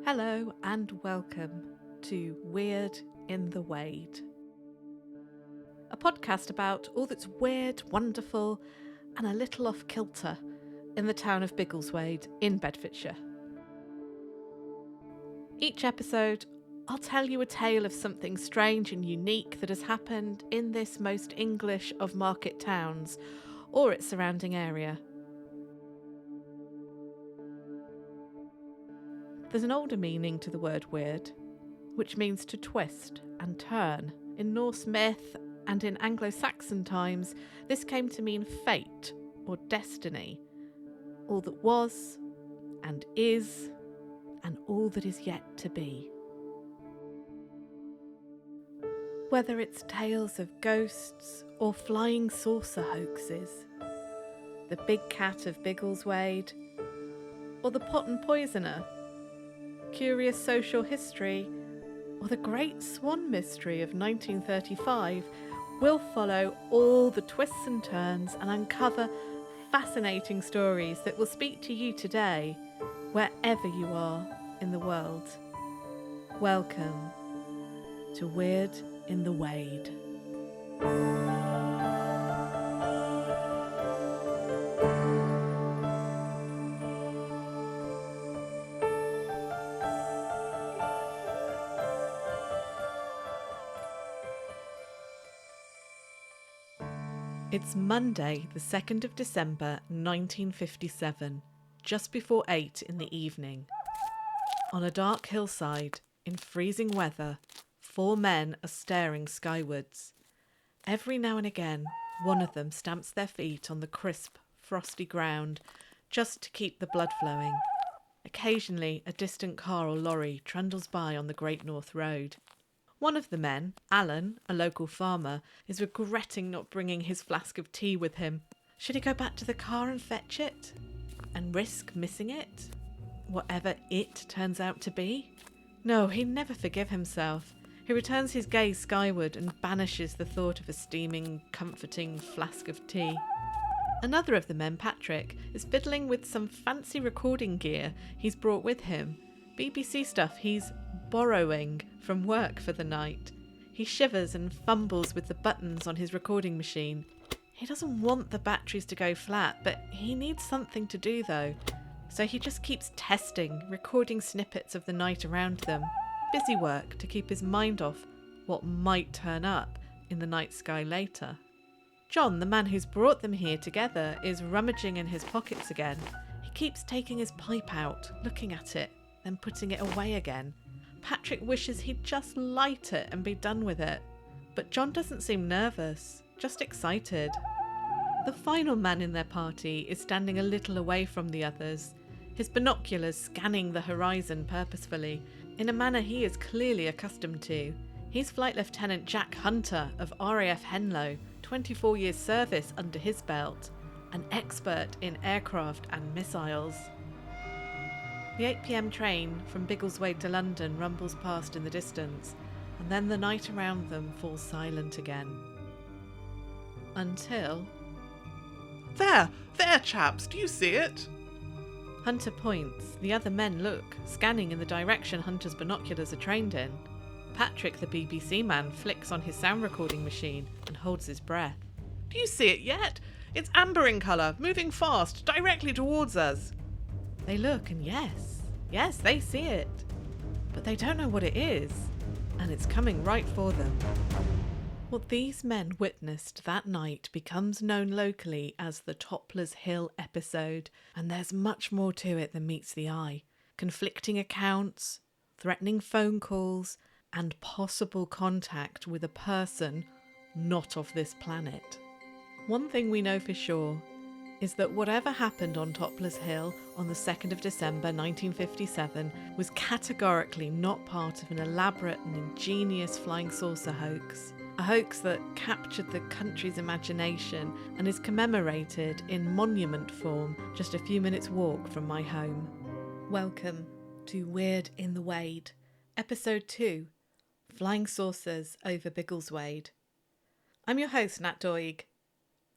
Hello and welcome to Weird in the Wade, a podcast about all that's weird, wonderful and a little off kilter in the town of Biggleswade in Bedfordshire. Each episode, I'll tell you a tale of something strange and unique that has happened in this most English of market towns or its surrounding area. There's an older meaning to the word weird, which means to twist and turn. In Norse myth and in Anglo-Saxon times, this came to mean fate or destiny, all that was and is, and all that is yet to be. Whether it's tales of ghosts or flying saucer hoaxes, the big cat of Biggleswade, or the pot and poisoner, curious social history, or the Great Swan Mystery of 1935, we'll follow all the twists and turns and uncover fascinating stories that will speak to you today, wherever you are in the world. Welcome to Weird in the Wade. It's Monday, the 2nd of December, 1957, just before 8 in the evening. On a dark hillside, in freezing weather, 4 men are staring skywards. Every now and again, one of them stamps their feet on the crisp, frosty ground, just to keep the blood flowing. Occasionally, a distant car or lorry trundles by on the Great North Road. One of the men, Alan, a local farmer, is regretting not bringing his flask of tea with him. Should he go back to the car and fetch it? And risk missing it? Whatever it turns out to be? No, he'd never forgive himself. He returns his gaze skyward and banishes the thought of a steaming, comforting flask of tea. Another of the men, Patrick, is fiddling with some fancy recording gear he's brought with him. BBC stuff he's borrowing from work for the night. He shivers and fumbles with the buttons on his recording machine. He doesn't want the batteries to go flat, but he needs something to do though. So he just keeps testing, recording snippets of the night around them. Busy work to keep his mind off what might turn up in the night sky later. John, the man who's brought them here together, is rummaging in his pockets again. He keeps taking his pipe out, looking at it, then putting it away again. Patrick wishes he'd just light it and be done with it. But John doesn't seem nervous, just excited. The final man in their party is standing a little away from the others, his binoculars scanning the horizon purposefully, in a manner he is clearly accustomed to. He's Flight Lieutenant Jack Hunter of RAF Henlow, 24 years service under his belt, an expert in aircraft and missiles. The 8 p.m. train from Biggleswade to London rumbles past in the distance, and then the night around them falls silent again. Until... There, chaps, do you see it? Hunter points. The other men look, scanning in the direction Hunter's binoculars are trained in. Patrick, the BBC man, flicks on his sound recording machine and holds his breath. Do you see it yet? It's amber in colour, moving fast, directly towards us. They look and yes, they see it. But they don't know what it is, and it's coming right for them. What these men witnessed that night becomes known locally as the Toppler's Hill episode, and there's much more to it than meets the eye. Conflicting accounts, threatening phone calls, and possible contact with a person not of this planet. One thing we know for sure is that whatever happened on Toppler's Hill on the 2nd of December 1957 was categorically not part of an elaborate and ingenious flying saucer hoax. A hoax that captured the country's imagination and is commemorated in monument form just a few minutes' walk from my home. Welcome to Weird in the Wade, Episode 2, Flying Saucers over Biggleswade. I'm your host, Nat Doig.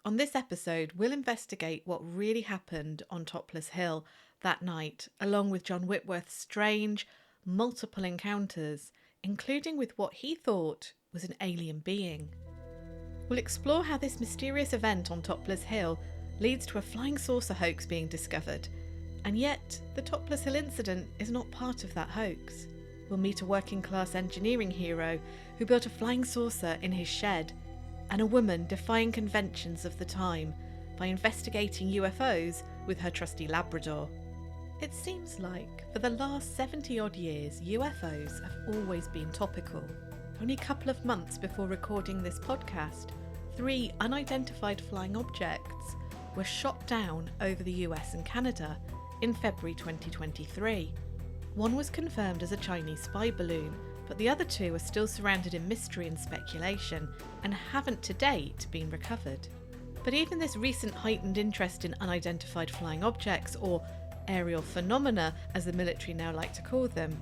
On this episode, we'll investigate what really happened on Toppler's Hill that night, along with John Whitworth's strange, multiple encounters, including with what he thought was an alien being. We'll explore how this mysterious event on Topless Hill leads to a flying saucer hoax being discovered, and yet the Topless Hill incident is not part of that hoax. We'll meet a working-class engineering hero who built a flying saucer in his shed, and a woman defying conventions of the time by investigating UFOs with her trusty Labrador. It seems like for the last 70-odd years, UFOs have always been topical. Only a couple of months before recording this podcast, 3 unidentified flying objects were shot down over the US and Canada in February 2023. One was confirmed as a Chinese spy balloon, but the other 2 are still surrounded in mystery and speculation and haven't to date been recovered. But even this recent heightened interest in unidentified flying objects, or aerial phenomena as the military now like to call them,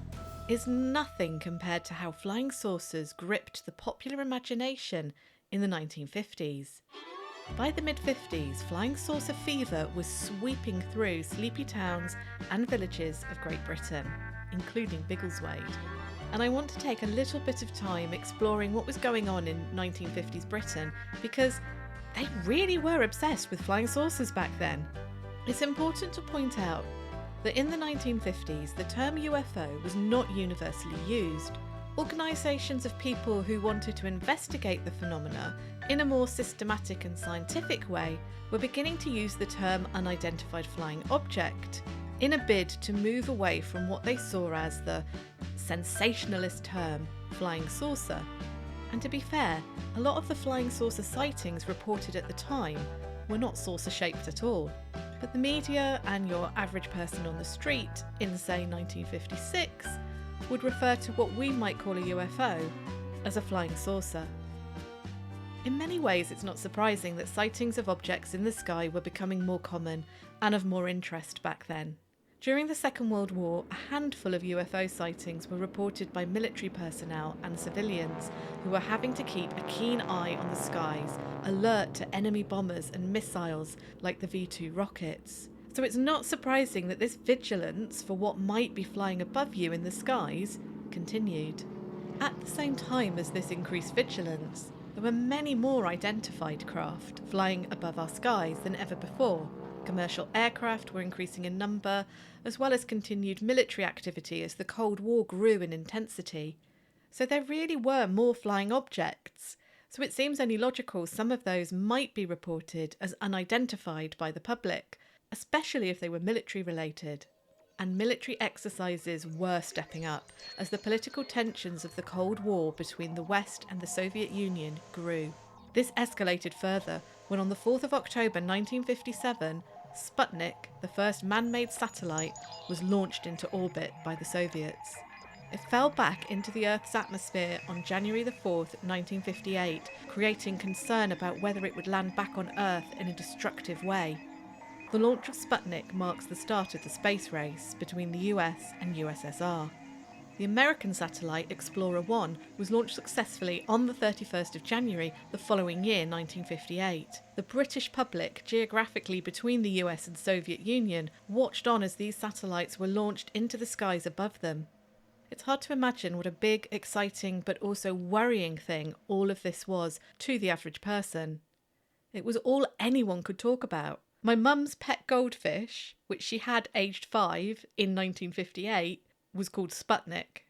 is nothing compared to how flying saucers gripped the popular imagination in the 1950s. By the mid-50s, flying saucer fever was sweeping through sleepy towns and villages of Great Britain, including Biggleswade. And I want to take a little bit of time exploring what was going on in 1950s Britain, because they really were obsessed with flying saucers back then. It's important to point out that in the 1950s, the term UFO was not universally used. Organisations of people who wanted to investigate the phenomena in a more systematic and scientific way were beginning to use the term unidentified flying object in a bid to move away from what they saw as the sensationalist term flying saucer. And to be fair, a lot of the flying saucer sightings reported at the time were not saucer-shaped at all. But the media and your average person on the street in, say, 1956 would refer to what we might call a UFO as a flying saucer. In many ways, it's not surprising that sightings of objects in the sky were becoming more common and of more interest back then. During the Second World War, a handful of UFO sightings were reported by military personnel and civilians who were having to keep a keen eye on the skies, alert to enemy bombers and missiles like the V-2 rockets. So it's not surprising that this vigilance for what might be flying above you in the skies continued. At the same time as this increased vigilance, there were many more identified craft flying above our skies than ever before. Commercial aircraft were increasing in number, as well as continued military activity as the Cold War grew in intensity. So there really were more flying objects. So it seems only logical some of those might be reported as unidentified by the public, especially if they were military related. And military exercises were stepping up as the political tensions of the Cold War between the West and the Soviet Union grew. This escalated further when on the 4th of October 1957, Sputnik, the first man-made satellite, was launched into orbit by the Soviets. It fell back into the Earth's atmosphere on January the 4th, 1958, creating concern about whether it would land back on Earth in a destructive way. The launch of Sputnik marks the start of the space race between the US and USSR. The American satellite Explorer 1 was launched successfully on the 31st of January the following year, 1958. The British public, geographically between the US and Soviet Union, watched on as these satellites were launched into the skies above them. It's hard to imagine what a big, exciting, but also worrying thing all of this was to the average person. It was all anyone could talk about. My mum's pet goldfish, which she had aged 5 in 1958, was called Sputnik.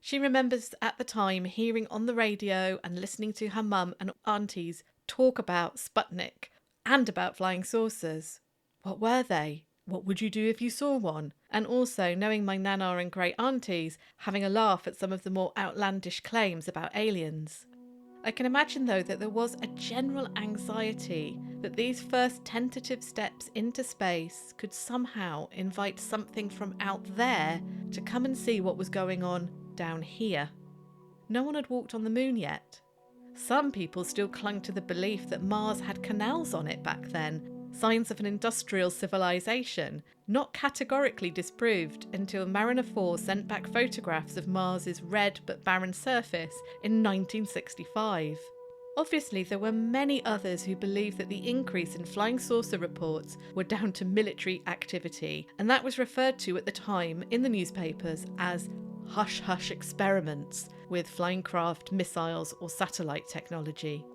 She remembers at the time hearing on the radio and listening to her mum and aunties talk about Sputnik and about flying saucers. What were they? What would you do if you saw one? And also knowing my nana and great aunties having a laugh at some of the more outlandish claims about aliens. I can imagine though that there was a general anxiety that these first tentative steps into space could somehow invite something from out there to come and see what was going on down here. No one had walked on the moon yet. Some people still clung to the belief that Mars had canals on it back then, signs of an industrial civilization, not categorically disproved until Mariner 4 sent back photographs of Mars's red but barren surface in 1965. Obviously, there were many others who believed that the increase in flying saucer reports were down to military activity, and that was referred to at the time in the newspapers as hush-hush experiments with flying craft, missiles or satellite technology.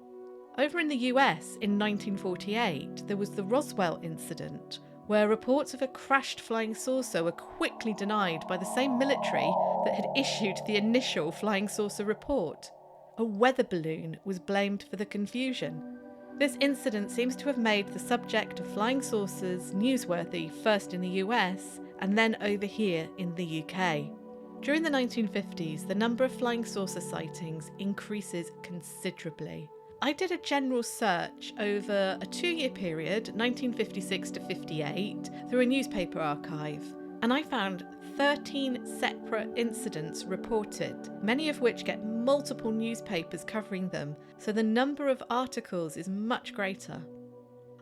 Over in the US in 1948, there was the Roswell incident, where reports of a crashed flying saucer were quickly denied by the same military that had issued the initial flying saucer report. A weather balloon was blamed for the confusion. This incident seems to have made the subject of flying saucers newsworthy first in the US and then over here in the UK. During the 1950s, the number of flying saucer sightings increases considerably. I did a general search over a 2-year period, 1956 to 58, through a newspaper archive, and I found 13 separate incidents reported, many of which get multiple newspapers covering them, so the number of articles is much greater.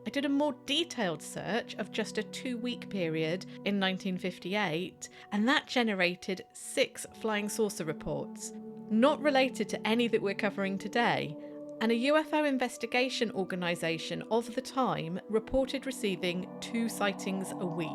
I did a more detailed search of just a 2-week period in 1958, and that generated 6 flying saucer reports, not related to any that we're covering today. And a UFO investigation organisation of the time reported receiving 2 sightings a week.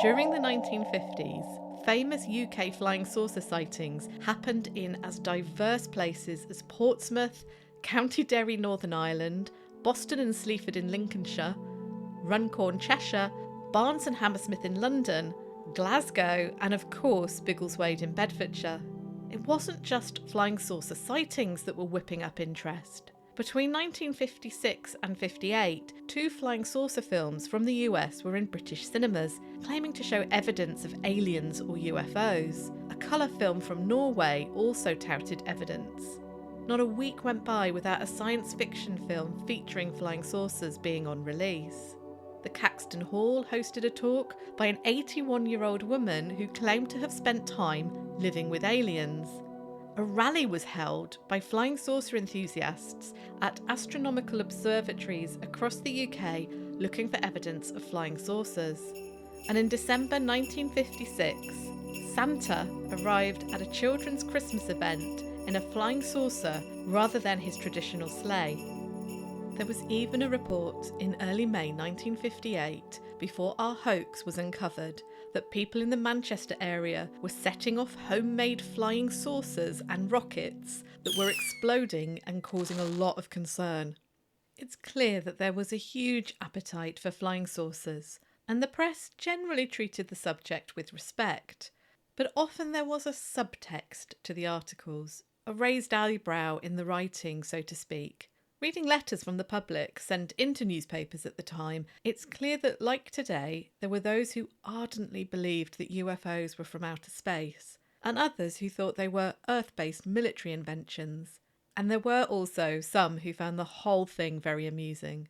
During the 1950s, famous UK flying saucer sightings happened in as diverse places as Portsmouth, County Derry, Northern Ireland, Boston and Sleaford in Lincolnshire, Runcorn, Cheshire, Barnes and Hammersmith in London, Glasgow, and of course Biggleswade in Bedfordshire. It wasn't just flying saucer sightings that were whipping up interest. Between 1956 and 58, 2 flying saucer films from the US were in British cinemas, claiming to show evidence of aliens or UFOs. A colour film from Norway also touted evidence. Not a week went by without a science fiction film featuring flying saucers being on release. The Caxton Hall hosted a talk by an 81-year-old woman who claimed to have spent time living with aliens. A rally was held by flying saucer enthusiasts at astronomical observatories across the UK looking for evidence of flying saucers. And in December 1956, Santa arrived at a children's Christmas event in a flying saucer rather than his traditional sleigh. There was even a report in early May 1958, before our hoax was uncovered, that people in the Manchester area were setting off homemade flying saucers and rockets that were exploding and causing a lot of concern. It's clear that there was a huge appetite for flying saucers, and the press generally treated the subject with respect. But often there was a subtext to the articles, a raised eyebrow in the writing, so to speak. Reading letters from the public sent into newspapers at the time, it's clear that, like today, there were those who ardently believed that UFOs were from outer space, and others who thought they were Earth-based military inventions. And there were also some who found the whole thing very amusing.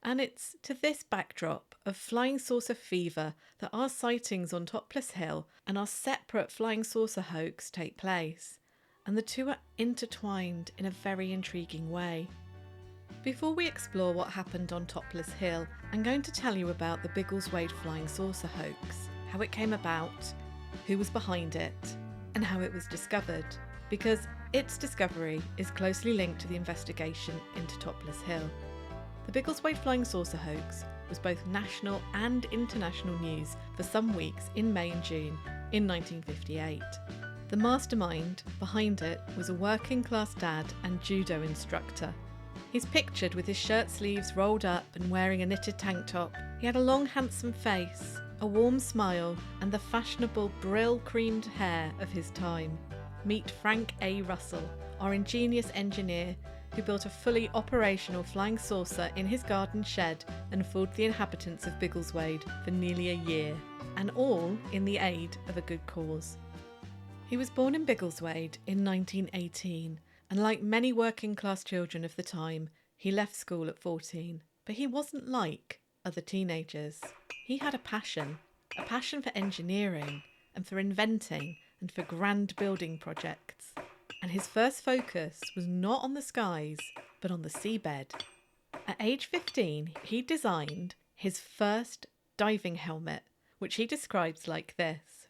And it's to this backdrop of flying saucer fever that our sightings on Topless Hill and our separate flying saucer hoax take place, and the two are intertwined in a very intriguing way. Before we explore what happened on Topless Hill, I'm going to tell you about the Biggleswade flying saucer hoax, how it came about, who was behind it, and how it was discovered, because its discovery is closely linked to the investigation into Topless Hill. The Biggleswade flying saucer hoax was both national and international news for some weeks in May and June in 1958. The mastermind behind it was a working-class dad and judo instructor. He's pictured with his shirt sleeves rolled up and wearing a knitted tank top. He had a long, handsome face, a warm smile, and the fashionable brill-creamed hair of his time. Meet Frank A. Russell, our ingenious engineer who built a fully operational flying saucer in his garden shed and fooled the inhabitants of Biggleswade for nearly a year, and all in the aid of a good cause. He was born in Biggleswade in 1918. And like many working-class children of the time, he left school at 14. But he wasn't like other teenagers. He had a passion for engineering and for inventing and for grand building projects. And his first focus was not on the skies, but on the seabed. At age 15, he designed his first diving helmet, which he describes like this.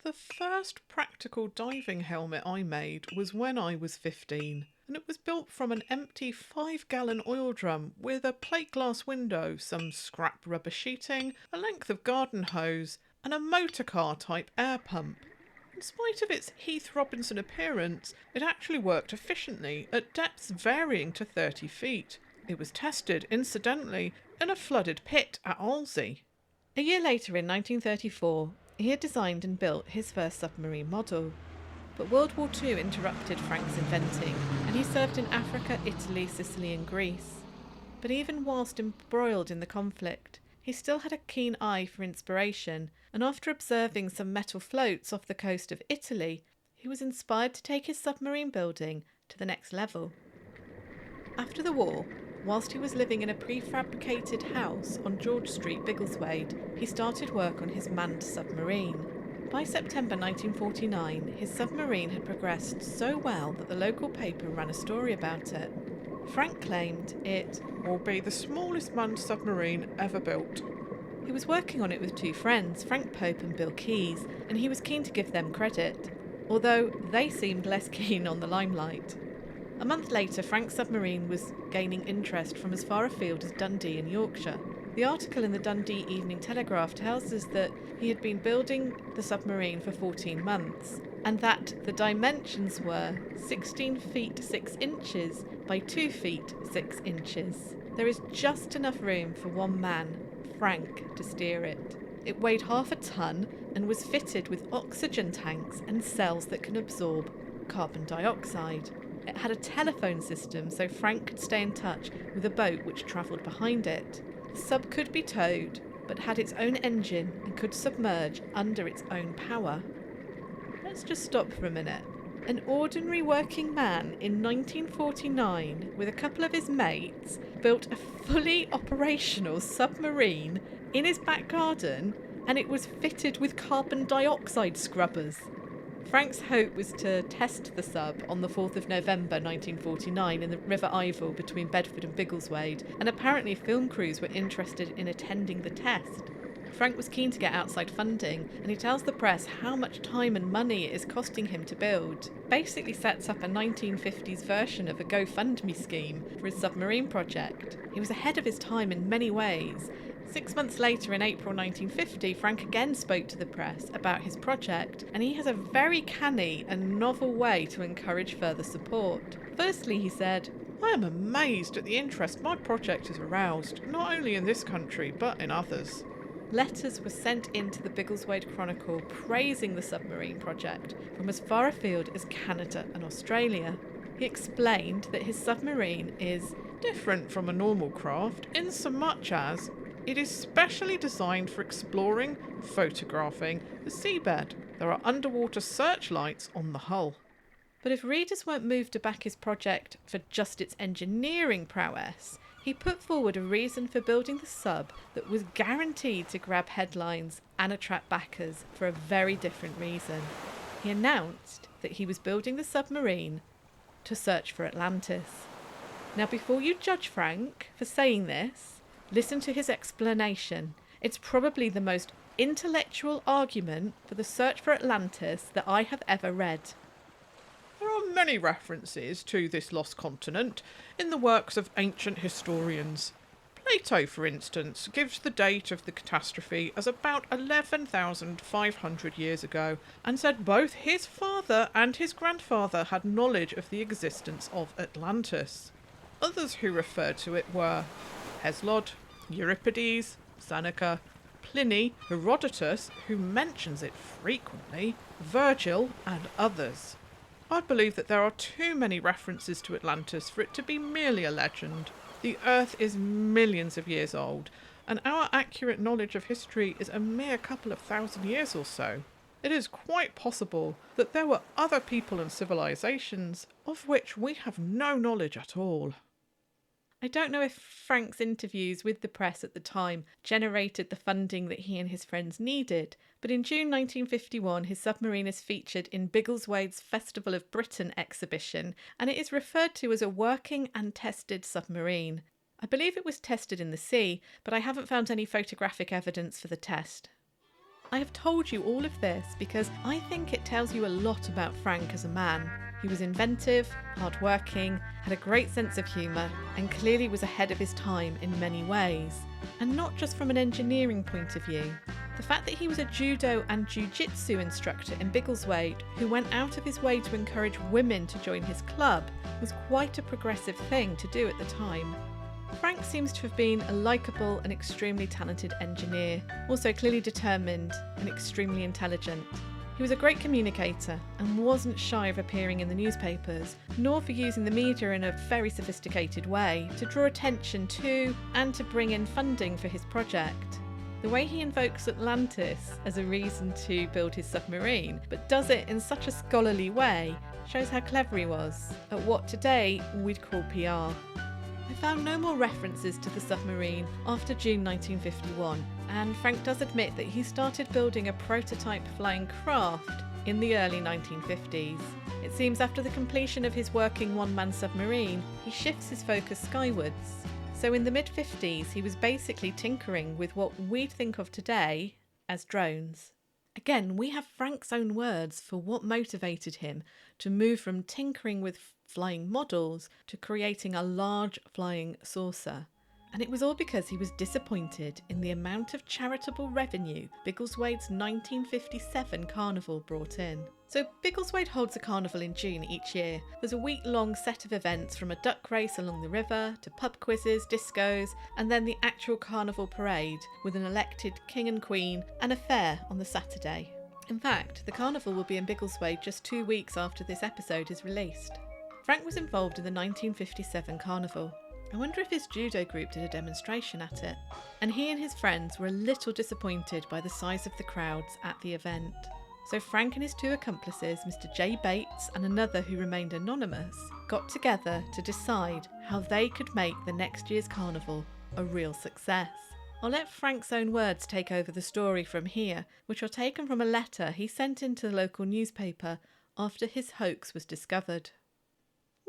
The first practical diving helmet I made was when I was 15, and it was built from an empty 5-gallon oil drum with a plate glass window, some scrap rubber sheeting, a length of garden hose, and a motor car type air pump. In spite of its Heath Robinson appearance, it actually worked efficiently at depths varying to 30 feet. It was tested, incidentally, in a flooded pit at Alsey. A year later, in 1934, he had designed and built his first submarine model. But World War II interrupted Frank's inventing, and he served in Africa, Italy, Sicily and Greece. But even whilst embroiled in the conflict, he still had a keen eye for inspiration, and after observing some metal floats off the coast of Italy, he was inspired to take his submarine building to the next level. After the war, whilst he was living in a prefabricated house on George Street, Biggleswade, he started work on his manned submarine. By September 1949, his submarine had progressed so well that the local paper ran a story about it. Frank claimed it will be the smallest manned submarine ever built. He was working on it with two friends, Frank Pope and Bill Keyes, and he was keen to give them credit, although they seemed less keen on the limelight. A month later, Frank's submarine was gaining interest from as far afield as Dundee in Yorkshire. The article in the Dundee Evening Telegraph tells us that he had been building the submarine for 14 months, and that the dimensions were 16 feet 6 inches by 2 feet 6 inches. There is just enough room for one man, Frank, to steer it. It weighed half a ton and was fitted with oxygen tanks and cells that can absorb carbon dioxide. It had a telephone system so Frank could stay in touch with a boat which travelled behind it. The sub could be towed, but had its own engine and could submerge under its own power. Let's just stop for a minute. An ordinary working man in 1949, with a couple of his mates, built a fully operational submarine in his back garden, and it was fitted with carbon dioxide scrubbers. Frank's hope was to test the sub on the 4th of November 1949 in the River Ivell between Bedford and Biggleswade, and apparently film crews were interested in attending the test. Frank was keen to get outside funding, and he tells the press how much time and money it is costing him to build. Basically sets up a 1950s version of a GoFundMe scheme for his submarine project. He was ahead of his time in many ways. 6 months later, in April 1950, Frank again spoke to the press about his project, and he has a very canny and novel way to encourage further support. Firstly, he said, I am amazed at the interest my project has aroused, not only in this country, but in others. Letters were sent into the Biggleswade Chronicle praising the submarine project from as far afield as Canada and Australia. He explained that his submarine is different from a normal craft in so much as it is specially designed for exploring, photographing the seabed. There are underwater searchlights on the hull. But if readers weren't moved to back his project for just its engineering prowess, he put forward a reason for building the sub that was guaranteed to grab headlines and attract backers for a very different reason. He announced that he was building the submarine to search for Atlantis. Now, before you judge Frank for saying this, listen to his explanation. It's probably the most intellectual argument for the search for Atlantis that I have ever read. There are many references to this lost continent in the works of ancient historians. Plato, for instance, gives the date of the catastrophe as about 11,500 years ago, and said both his father and his grandfather had knowledge of the existence of Atlantis. Others who referred to it were Hesiod, Euripides, Seneca, Pliny, Herodotus, who mentions it frequently, Virgil, and others. I believe that there are too many references to Atlantis for it to be merely a legend. The Earth is millions of years old, and our accurate knowledge of history is a mere couple of thousand years or so. It is quite possible that there were other people and civilizations of which we have no knowledge at all. I don't know if Frank's interviews with the press at the time generated the funding that he and his friends needed, but in June 1951 his submarine is featured in Biggleswade's Festival of Britain exhibition, and it is referred to as a working and tested submarine. I believe it was tested in the sea, but I haven't found any photographic evidence for the test. I have told you all of this because I think it tells you a lot about Frank as a man. He was inventive, hardworking, had a great sense of humour, and clearly was ahead of his time in many ways. And not just from an engineering point of view. The fact that he was a judo and jiu-jitsu instructor in Biggleswade who went out of his way to encourage women to join his club was quite a progressive thing to do at the time. Frank seems to have been a likeable and extremely talented engineer, also clearly determined and extremely intelligent. He was a great communicator and wasn't shy of appearing in the newspapers, nor for using the media in a very sophisticated way to draw attention to and to bring in funding for his project. The way he invokes Atlantis as a reason to build his submarine, but does it in such a scholarly way, shows how clever he was at what today we'd call PR. I found no more references to the submarine after June 1951, and Frank does admit that he started building a prototype flying craft in the early 1950s. It seems after the completion of his working one-man submarine, he shifts his focus skywards. So in the mid-50s, he was basically tinkering with what we'd think of today as drones. Again, we have Frank's own words for what motivated him to move from tinkering with flying models to creating a large flying saucer. And it was all because he was disappointed in the amount of charitable revenue Biggleswade's 1957 carnival brought in. So Biggleswade holds a carnival in June each year. There's a week-long set of events from a duck race along the river to pub quizzes, discos, and then the actual carnival parade with an elected king and queen and a fair on the Saturday. In fact, the carnival will be in Biggleswade just 2 weeks after this episode is released. Frank was involved in the 1957 carnival. I wonder if his judo group did a demonstration at it. And he and his friends were a little disappointed by the size of the crowds at the event. So Frank and his two accomplices, Mr. J. Bates and another who remained anonymous, got together to decide how they could make the next year's carnival a real success. I'll let Frank's own words take over the story from here, which are taken from a letter he sent into the local newspaper after his hoax was discovered.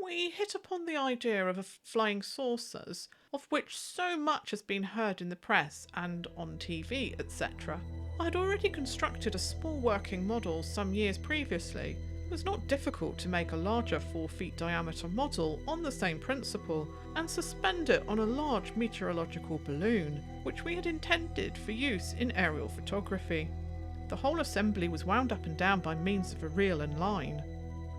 We hit upon the idea of flying saucers, of which so much has been heard in the press and on TV, etc. I had already constructed a small working model some years previously. It was not difficult to make a larger 4 feet diameter model on the same principle and suspend it on a large meteorological balloon, which we had intended for use in aerial photography. The whole assembly was wound up and down by means of a reel and line.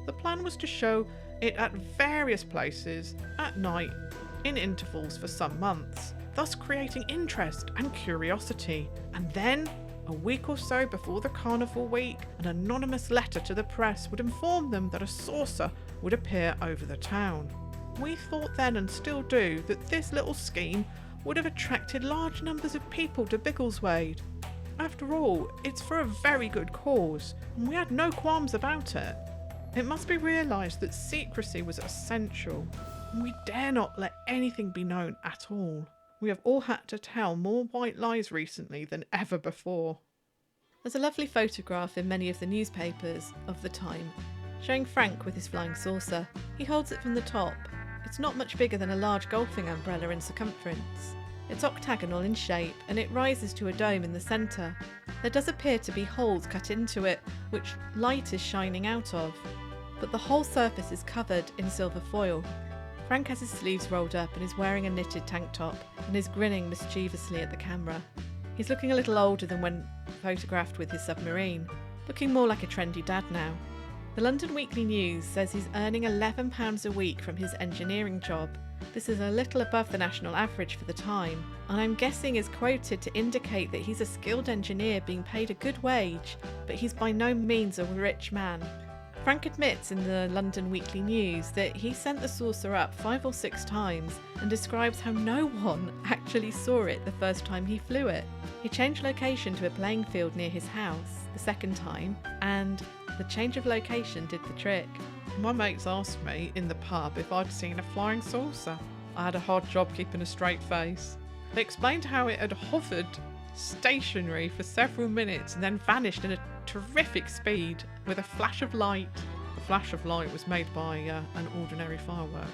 The plan was to show it at various places at night in intervals for some months, thus creating interest and curiosity. And then, a week or so before the carnival week, an anonymous letter to the press would inform them that a saucer would appear over the town. We thought then and still do that this little scheme would have attracted large numbers of people to Biggleswade. After all, it's for a very good cause, and we had no qualms about it. It must be realised that secrecy was essential, and we dare not let anything be known at all. We have all had to tell more white lies recently than ever before. There's a lovely photograph in many of the newspapers of the time, showing Frank with his flying saucer. He holds it from the top. It's not much bigger than a large golfing umbrella in circumference. It's octagonal in shape, and it rises to a dome in the centre. There does appear to be holes cut into it, which light is shining out of. But the whole surface is covered in silver foil. Frank has his sleeves rolled up and is wearing a knitted tank top and is grinning mischievously at the camera. He's looking a little older than when photographed with his submarine, looking more like a trendy dad now. The London Weekly News says he's earning £11 a week from his engineering job. This is a little above the national average for the time, and I'm guessing is quoted to indicate that he's a skilled engineer being paid a good wage, but he's by no means a rich man. Frank admits in the London Weekly News that he sent the saucer up 5 or 6 times and describes how no one actually saw it the first time he flew it. He changed location to a playing field near his house the second time, and the change of location did the trick. My mates asked me in the pub if I'd seen a flying saucer. I had a hard job keeping a straight face. They explained how it had hovered stationary for several minutes and then vanished in a terrific speed with a flash of light. The flash of light was made by an ordinary firework.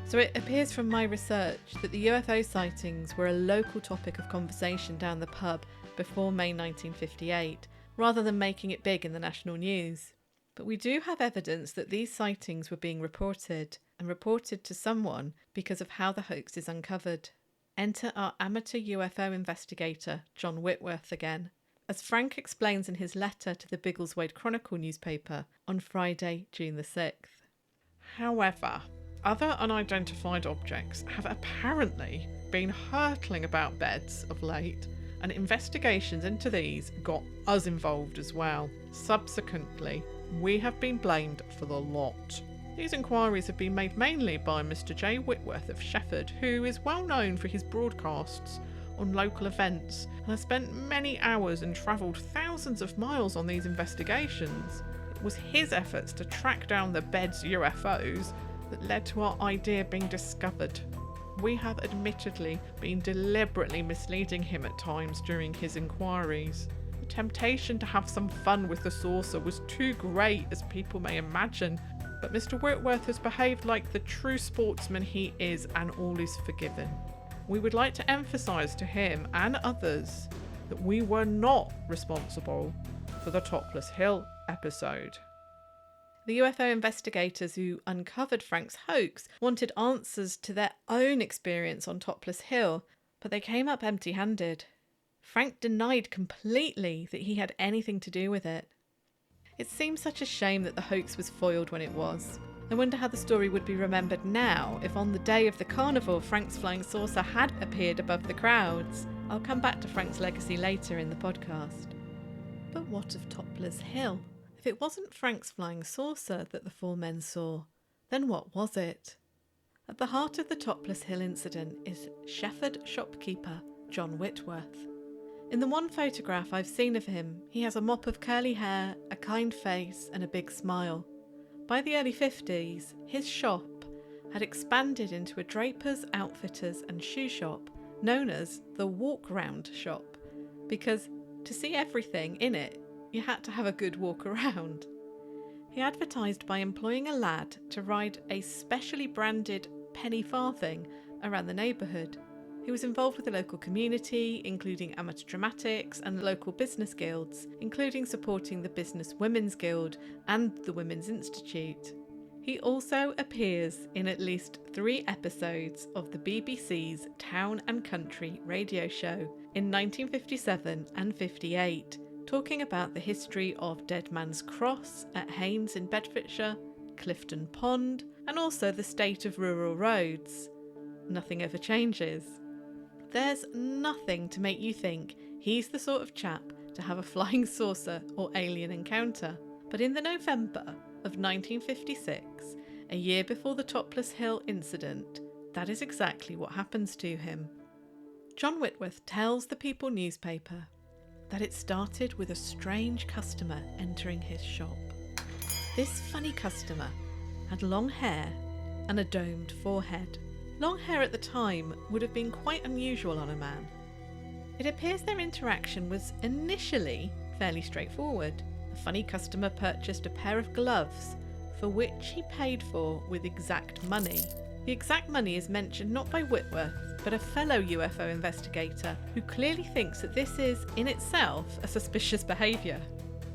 So it appears from my research that the UFO sightings were a local topic of conversation down the pub before May 1958, rather than making it big in the national news. But we do have evidence that these sightings were being reported, and reported to someone because of how the hoax is uncovered. Enter our amateur UFO investigator, John Whitworth again. as Frank explains in his letter to the Biggleswade Chronicle newspaper on Friday, June the 6th. However, other unidentified objects have apparently been hurtling about beds of late, and investigations into these got us involved as well. Subsequently, we have been blamed for the lot. These inquiries have been made mainly by Mr. J. Whitworth of Shefford, who is well known for his broadcasts on local events and has spent many hours and travelled thousands of miles on these investigations. It was his efforts to track down the bed's UFOs that led to our idea being discovered. We have admittedly been deliberately misleading him at times during his inquiries. The temptation to have some fun with the saucer was too great, as people may imagine, but Mr. Whitworth has behaved like the true sportsman he is, and all is forgiven. We would like to emphasise to him and others that we were not responsible for the Topless Hill episode. The UFO investigators who uncovered Frank's hoax wanted answers to their own experience on Topless Hill, but they came up empty-handed. Frank denied completely that he had anything to do with it. It seems such a shame that the hoax was foiled when it was. I wonder how the story would be remembered now if on the day of the carnival Frank's flying saucer had appeared above the crowds. I'll come back to Frank's legacy later in the podcast. But what of Topless Hill? If it wasn't Frank's flying saucer that the four men saw, then what was it? At the heart of the Topless Hill incident is Shefford shopkeeper John Whitworth. In the one photograph I've seen of him, he has a mop of curly hair, a kind face and a big smile. By the early 50s, his shop had expanded into a draper's, outfitter's and shoe shop known as the walk-round shop, because to see everything in it, you had to have a good walk around. He advertised by employing a lad to ride a specially branded penny farthing around the neighbourhood. He was involved with the local community, including amateur dramatics and local business guilds, including supporting the Business Women's Guild and the Women's Institute. He also appears in at least 3 episodes of the BBC's Town and Country radio show in 1957 and 58, talking about the history of Dead Man's Cross at Haynes in Bedfordshire, Clifton Pond, and also the state of rural roads. Nothing ever changes. There's nothing to make you think he's the sort of chap to have a flying saucer or alien encounter. But in the November of 1956, a year before the Topless Hill incident, that is exactly what happens to him. John Whitworth tells the People newspaper that it started with a strange customer entering his shop. This funny customer had long hair and a domed forehead. Long hair at the time would have been quite unusual on a man. It appears their interaction was initially fairly straightforward. The funny customer purchased a pair of gloves for which he paid for with exact money. The exact money is mentioned not by Whitworth, but a fellow UFO investigator who clearly thinks that this is, in itself, a suspicious behaviour.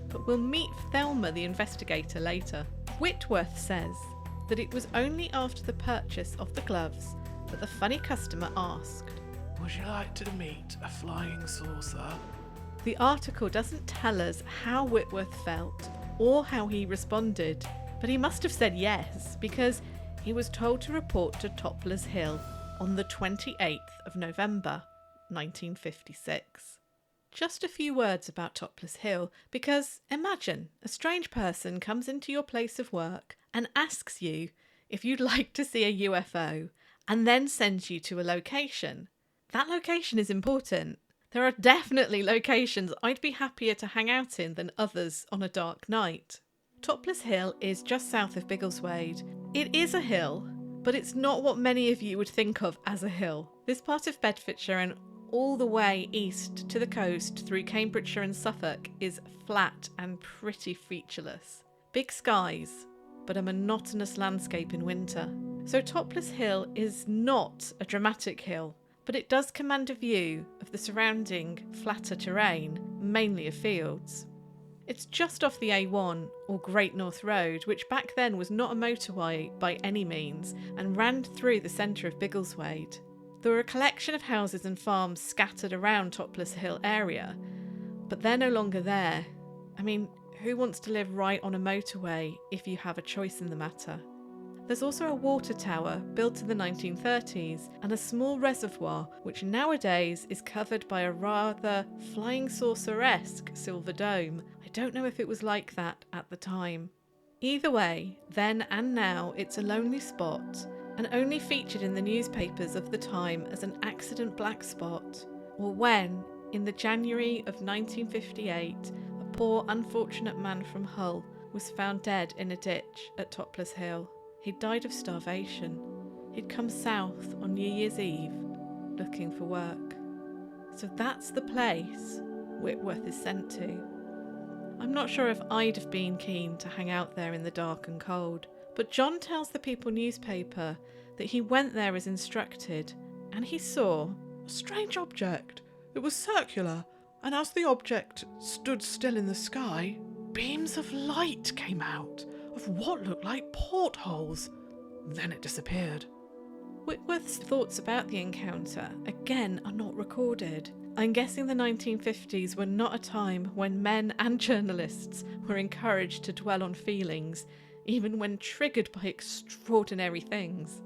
But we'll meet Thelma, the investigator, later. Whitworth says that it was only after the purchase of the gloves that the funny customer asked, "Would you like to meet a flying saucer?" The article doesn't tell us how Whitworth felt or how he responded, but he must have said yes, because he was told to report to Topless Hill on the 28th of November, 1956. Just a few words about Topless Hill, because imagine a strange person comes into your place of work and asks you if you'd like to see a UFO, and then sends you to a location. That location is important. There are definitely locations I'd be happier to hang out in than others on a dark night. Topless Hill is just south of Biggleswade. It is a hill, but it's not what many of you would think of as a hill. This part of Bedfordshire and all the way east to the coast through Cambridgeshire and Suffolk is flat and pretty featureless. Big skies, but a monotonous landscape in winter. So Topless Hill is not a dramatic hill, but it does command a view of the surrounding flatter terrain, mainly of fields. It's just off the A1, or Great North Road, which back then was not a motorway by any means, and ran through the centre of Biggleswade. There were a collection of houses and farms scattered around Topless Hill area, but they're no longer there. I mean, who wants to live right on a motorway if you have a choice in the matter? There's also a water tower built in the 1930s and a small reservoir which nowadays is covered by a rather flying saucer-esque silver dome. I don't know if it was like that at the time. Either way, then and now it's a lonely spot and only featured in the newspapers of the time as an accident black spot, or when, in the January of 1958, a poor unfortunate man from Hull was found dead in a ditch at Topless Hill. He'd died of starvation. He'd come south on New Year's Eve looking for work. So that's the place Whitworth is sent to. I'm not sure if I'd have been keen to hang out there in the dark and cold, but John tells the People newspaper that he went there as instructed and he saw a strange object. It was circular, and as the object stood still in the sky, beams of light came out of what looked like portholes. Then it disappeared. Whitworth's thoughts about the encounter, again, are not recorded. I'm guessing the 1950s were not a time when men and journalists were encouraged to dwell on feelings, even when triggered by extraordinary things.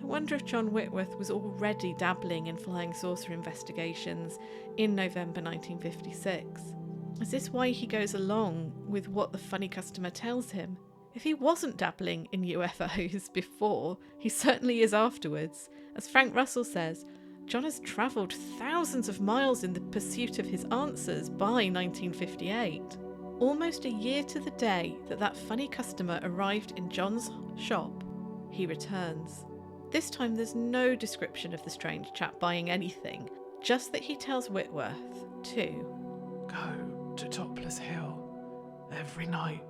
I wonder if John Whitworth was already dabbling in flying saucer investigations in November 1956. Is this why he goes along with what the funny customer tells him? If he wasn't dabbling in UFOs before, he certainly is afterwards. As Frank Russell says, John has travelled thousands of miles in the pursuit of his answers by 1958. Almost a year to the day that funny customer arrived in John's shop, he returns. This time there's no description of the strange chap buying anything, just that he tells Whitworth to go to Topless Hill every night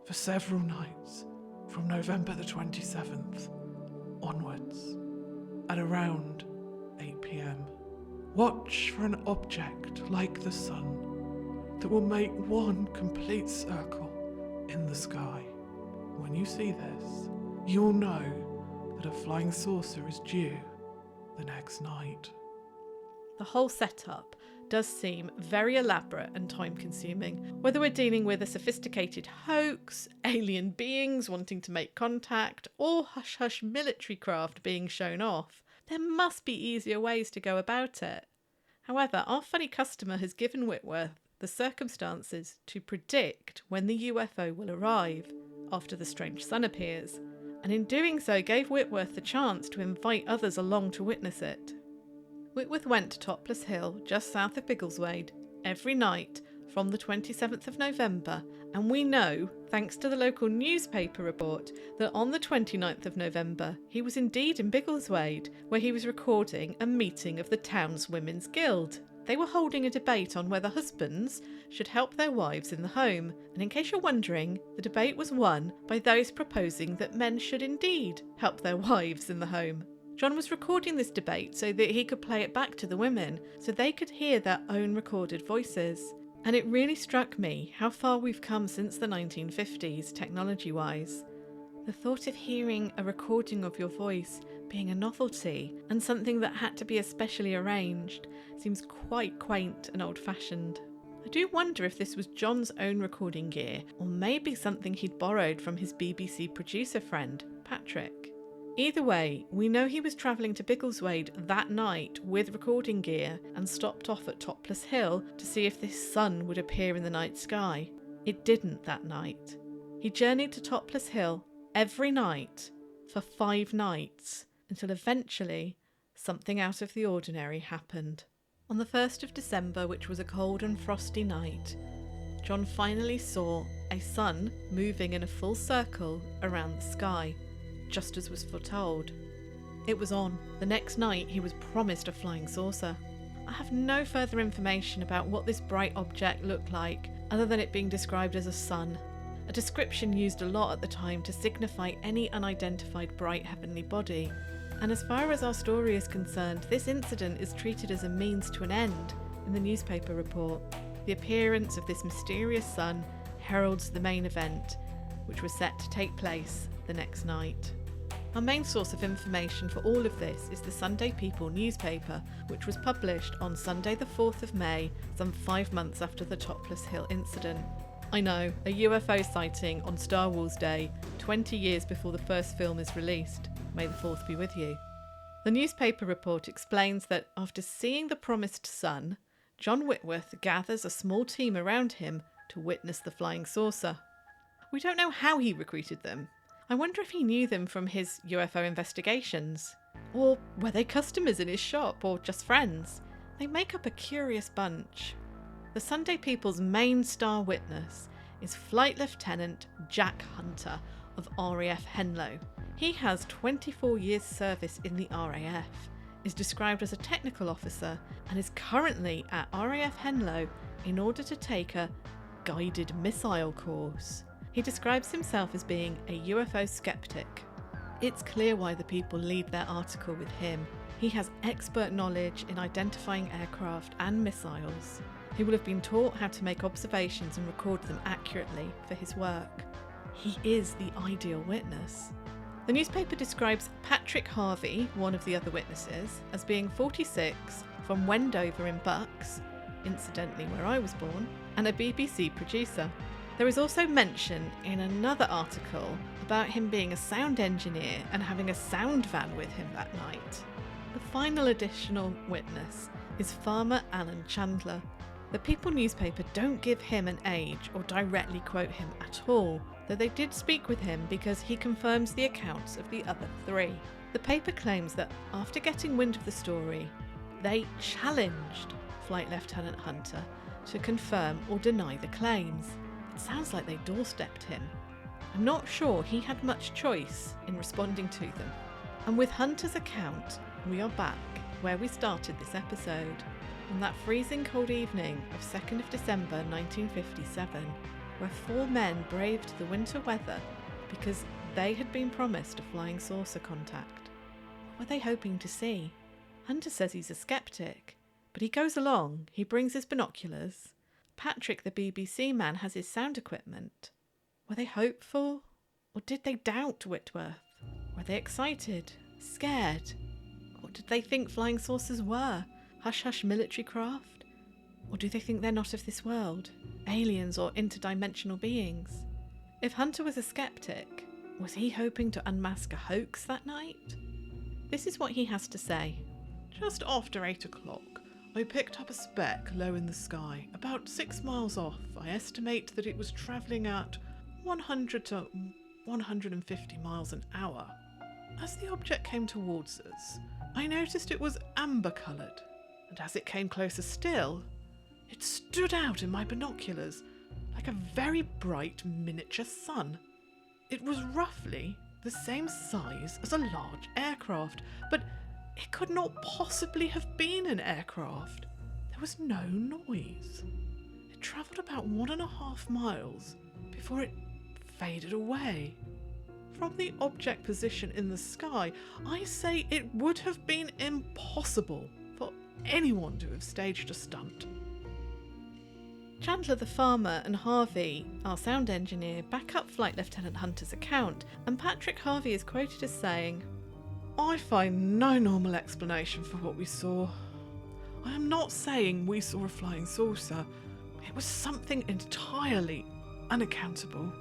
for several nights from November the 27th onwards at around 8 p.m. Watch for an object like the sun that will make one complete circle in the sky. When you see this, you'll know that a flying saucer is due the next night. The whole setup does seem very elaborate and time-consuming. Whether we're dealing with a sophisticated hoax, alien beings wanting to make contact, or hush-hush military craft being shown off, there must be easier ways to go about it. However, our funny customer has given Whitworth the circumstances to predict when the UFO will arrive after the strange sun appears, and in doing so gave Whitworth the chance to invite others along to witness it. Whitworth went to Topless Hill, just south of Biggleswade, every night from the 27th of November, and we know, thanks to the local newspaper report, that on the 29th of November he was indeed in Biggleswade, where he was recording a meeting of the town's Women's Guild. They were holding a debate on whether husbands should help their wives in the home, and in case you're wondering, the debate was won by those proposing that men should indeed help their wives in the home. John was recording this debate so that he could play it back to the women, so they could hear their own recorded voices. And it really struck me how far we've come since the 1950s, technology-wise. The thought of hearing a recording of your voice being a novelty, and something that had to be especially arranged, seems quite quaint and old-fashioned. I do wonder if this was John's own recording gear, or maybe something he'd borrowed from his BBC producer friend, Patrick. Either way, we know he was travelling to Biggleswade that night with recording gear and stopped off at Topless Hill to see if this sun would appear in the night sky. It didn't that night. He journeyed to Topless Hill every night for 5 nights until eventually something out of the ordinary happened. On the 1st of December, which was a cold and frosty night, John finally saw a sun moving in a full circle around the sky, just as was foretold. It was on. The next night he was promised a flying saucer. I have no further information about what this bright object looked like, other than it being described as a sun, a description used a lot at the time to signify any unidentified bright heavenly body. And as far as our story is concerned, this incident is treated as a means to an end in the newspaper report. The appearance of this mysterious sun heralds the main event, which was set to take place the next night. Our main source of information for all of this is the Sunday People newspaper, which was published on Sunday the 4th of May, some 5 months after the Topless Hill incident. I know, a UFO sighting on Star Wars Day, 20 years before the first film is released. May the 4th be with you. The newspaper report explains that after seeing the promised sun, John Whitworth gathers a small team around him to witness the flying saucer. We don't know how he recruited them. I wonder if he knew them from his UFO investigations. Or were they customers in his shop, or just friends? They make up a curious bunch. The Sunday People's main star witness is Flight Lieutenant Jack Hunter of RAF Henlow. He has 24 years service in the RAF, is described as a technical officer, and is currently at RAF Henlow in order to take a guided missile course. He describes himself as being a UFO skeptic. It's clear why the People lead their article with him. He has expert knowledge in identifying aircraft and missiles. He will have been taught how to make observations and record them accurately for his work. He is the ideal witness. The newspaper describes Patrick Harvey, one of the other witnesses, as being 46, from Wendover in Bucks, incidentally where I was born, and a BBC producer. There is also mention in another article about him being a sound engineer and having a sound van with him that night. The final additional witness is Farmer Alan Chandler. The People newspaper don't give him an age or directly quote him at all, though they did speak with him because he confirms the accounts of the other three. The paper claims that after getting wind of the story, they challenged Flight Lieutenant Hunter to confirm or deny the claims. It sounds like they doorstepped him. I'm not sure he had much choice in responding to them. And with Hunter's account, we are back where we started this episode, on that freezing cold evening of 2nd of December 1957, where 4 men braved the winter weather because they had been promised a flying saucer contact. What were they hoping to see? Hunter says he's a skeptic, but he goes along, he brings his binoculars. Patrick, the BBC man, has his sound equipment. Were they hopeful? Or did they doubt Whitworth? Were they excited? Scared? Or did they think flying saucers were? Hush-hush military craft? Or do they think they're not of this world? Aliens or interdimensional beings? If Hunter was a skeptic, was he hoping to unmask a hoax that night? This is what he has to say. Just after 8 o'clock, I picked up a speck low in the sky, about 6 miles off. I estimate that it was travelling at 100 to 150 miles an hour. As the object came towards us, I noticed it was amber-coloured, and as it came closer still, it stood out in my binoculars like a very bright miniature sun. It was roughly the same size as a large aircraft, but it could not possibly have been an aircraft. There was no noise. It travelled about 1.5 miles before it faded away. From the object position in the sky, I say it would have been impossible for anyone to have staged a stunt. Chandler the farmer and Harvey, our sound engineer, back up Flight Lieutenant Hunter's account, and Patrick Harvey is quoted as saying, I find no normal explanation for what we saw. I am not saying we saw a flying saucer. It was something entirely unaccountable.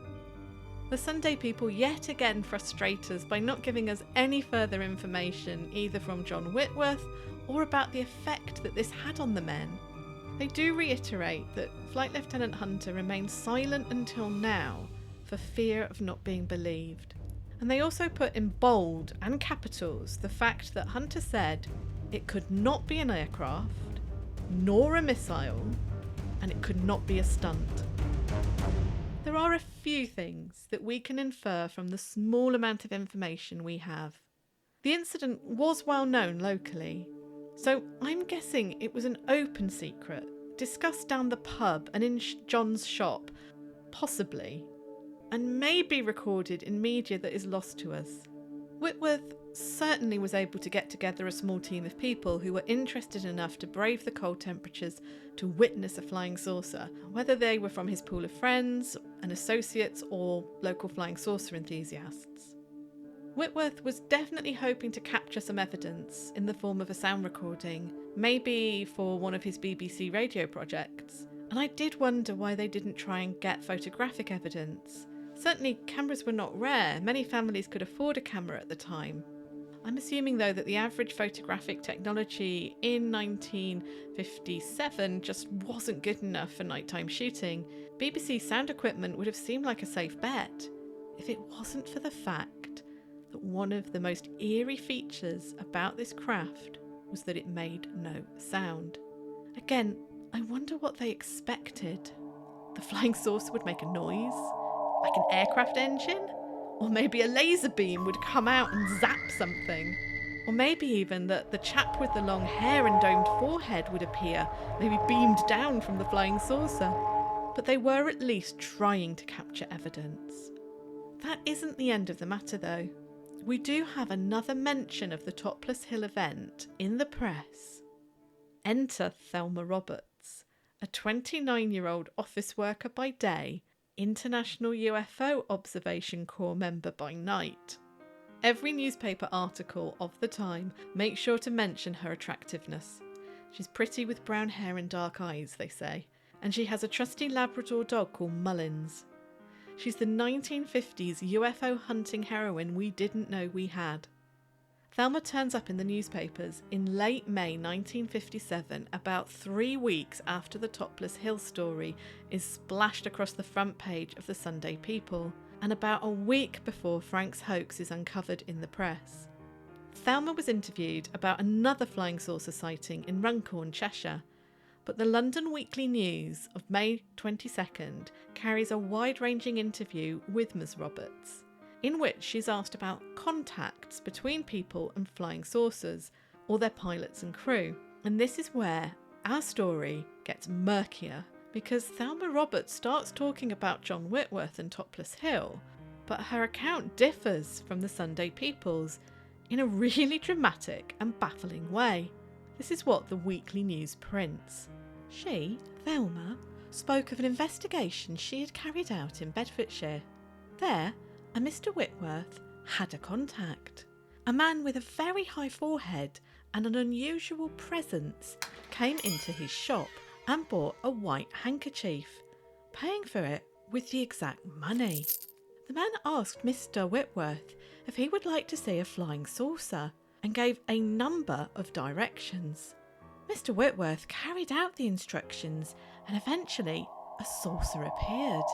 The Sunday People yet again frustrate us by not giving us any further information either from John Whitworth or about the effect that this had on the men. They do reiterate that Flight Lieutenant Hunter remains silent until now for fear of not being believed. And they also put in bold and capitals the fact that Hunter said it could not be an aircraft, nor a missile, and it could not be a stunt. There are a few things that we can infer from the small amount of information we have. The incident was well known locally, so I'm guessing it was an open secret, discussed down the pub and in John's shop, possibly, and maybe recorded in media that is lost to us. Whitworth certainly was able to get together a small team of people who were interested enough to brave the cold temperatures to witness a flying saucer, whether they were from his pool of friends and associates or local flying saucer enthusiasts. Whitworth was definitely hoping to capture some evidence in the form of a sound recording, maybe for one of his BBC radio projects. And I did wonder why they didn't try and get photographic evidence. Certainly cameras were not rare, many families could afford a camera at the time. I'm assuming though that the average photographic technology in 1957 just wasn't good enough for nighttime shooting. BBC sound equipment would have seemed like a safe bet, if it wasn't for the fact that one of the most eerie features about this craft was that it made no sound. Again, I wonder what they expected. The flying saucer would make a noise, like an aircraft engine? Or maybe a laser beam would come out and zap something. Or maybe even that the chap with the long hair and domed forehead would appear, maybe beamed down from the flying saucer. But they were at least trying to capture evidence. That isn't the end of the matter though. We do have another mention of the Topless Hill event in the press. Enter Thelma Roberts, a 29-year-old office worker by day, International UFO Observation Corps member by night. Every newspaper article of the time makes sure to mention her attractiveness. She's pretty with brown hair and dark eyes, they say, and she has a trusty Labrador dog called Mullins. She's the 1950s UFO hunting heroine we didn't know we had. Thelma turns up in the newspapers in late May 1957, about 3 weeks after the Topless Hill story is splashed across the front page of the Sunday People, and about a week before Frank's hoax is uncovered in the press. Thelma was interviewed about another flying saucer sighting in Runcorn, Cheshire, but the London Weekly News of May 22nd carries a wide-ranging interview with Ms. Roberts, in which she's asked about contacts between people and flying saucers, or their pilots and crew. And this is where our story gets murkier, because Thelma Roberts starts talking about John Whitworth and Topless Hill, but her account differs from the Sunday People's in a really dramatic and baffling way. This is what the Weekly News prints. She, Thelma, spoke of an investigation she had carried out in Bedfordshire. There, a Mr. Whitworth had a contact. A man with a very high forehead and an unusual presence came into his shop and bought a white handkerchief, paying for it with the exact money. The man asked Mr. Whitworth if he would like to see a flying saucer and gave a number of directions. Mr. Whitworth carried out the instructions and eventually a saucer appeared.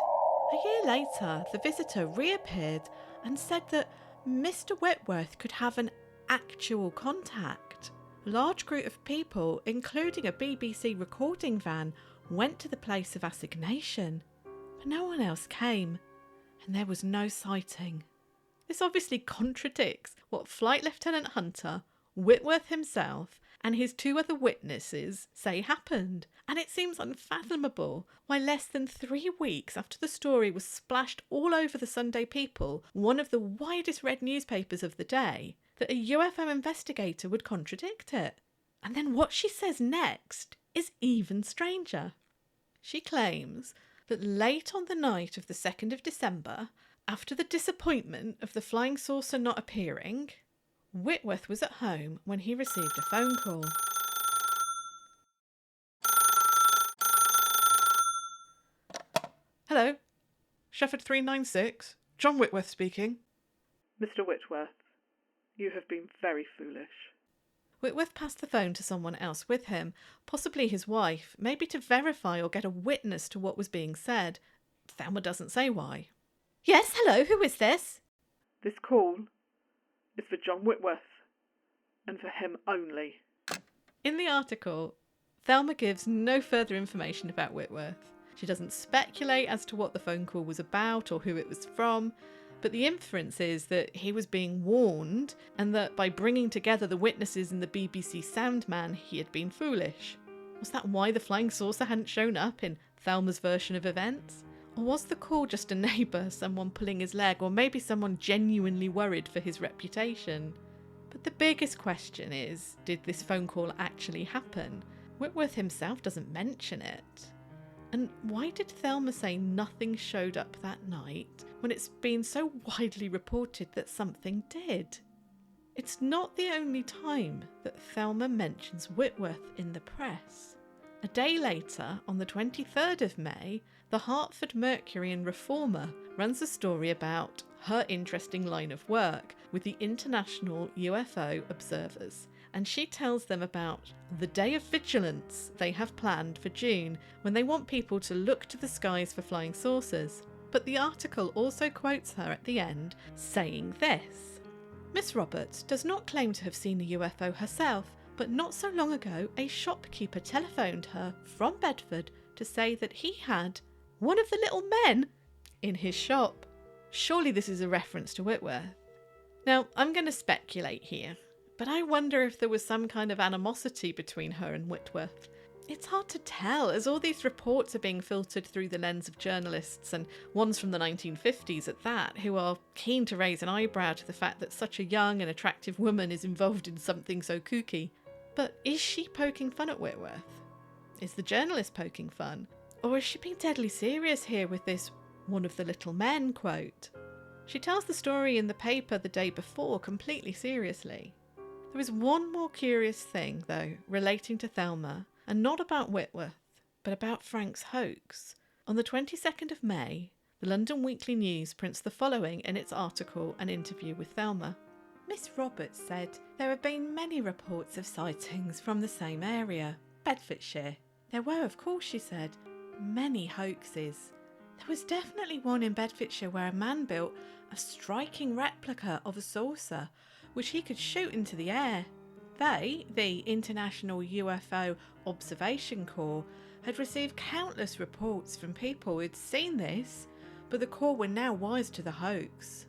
A year later, the visitor reappeared and said that Mr. Whitworth could have an actual contact. A large group of people, including a BBC recording van, went to the place of assignation, but no one else came, and there was no sighting. This obviously contradicts what Flight Lieutenant Hunter, Whitworth himself, and his 2 other witnesses say happened, and it seems unfathomable why less than 3 weeks after the story was splashed all over the Sunday People, one of the widest read newspapers of the day, that a UFO investigator would contradict it. And then what she says next is even stranger. She claims that late on the night of the 2nd of December, after the disappointment of the flying saucer not appearing, Whitworth was at home when he received a phone call. Hello, Shefford 396, John Whitworth speaking. Mr. Whitworth, you have been very foolish. Whitworth passed the phone to someone else with him, possibly his wife, maybe to verify or get a witness to what was being said. Thelma doesn't say why. Yes, hello, who is this? This call is for John Whitworth, and for him only. In the article, Thelma gives no further information about Whitworth. She doesn't speculate as to what the phone call was about or who it was from, but the inference is that he was being warned and that by bringing together the witnesses and the BBC soundman, he had been foolish. Was that why the flying saucer hadn't shown up in Thelma's version of events? Or was the call just a neighbour, someone pulling his leg, or maybe someone genuinely worried for his reputation? But the biggest question is, did this phone call actually happen? Whitworth himself doesn't mention it. And why did Thelma say nothing showed up that night when it's been so widely reported that something did? It's not the only time that Thelma mentions Whitworth in the press. A day later, on the 23rd of May, the Hartford Mercury and Reformer runs a story about her interesting line of work with the International UFO Observers, and she tells them about the Day of Vigilance they have planned for June when they want people to look to the skies for flying saucers. But the article also quotes her at the end saying this: Miss Roberts does not claim to have seen a UFO herself, but not so long ago a shopkeeper telephoned her from Bedford to say that he had one of the little men in his shop. Surely this is a reference to Whitworth. Now, I'm going to speculate here, but I wonder if there was some kind of animosity between her and Whitworth. It's hard to tell, as all these reports are being filtered through the lens of journalists, and ones from the 1950s at that, who are keen to raise an eyebrow to the fact that such a young and attractive woman is involved in something so kooky. But is she poking fun at Whitworth? Is the journalist poking fun? Or is she being deadly serious here with this "one of the little men" quote? She tells the story in the paper the day before completely seriously. There is one more curious thing, though, relating to Thelma, and not about Whitworth, but about Frank's hoax. On the 22nd of May, the London Weekly News prints the following in its article and interview with Thelma. Miss Roberts said there have been many reports of sightings from the same area, Bedfordshire. There were, of course, she said, many hoaxes. There was definitely one in Bedfordshire where a man built a striking replica of a saucer, which he could shoot into the air. They, the International UFO Observation Corps, had received countless reports from people who'd seen this, but the Corps were now wise to the hoax.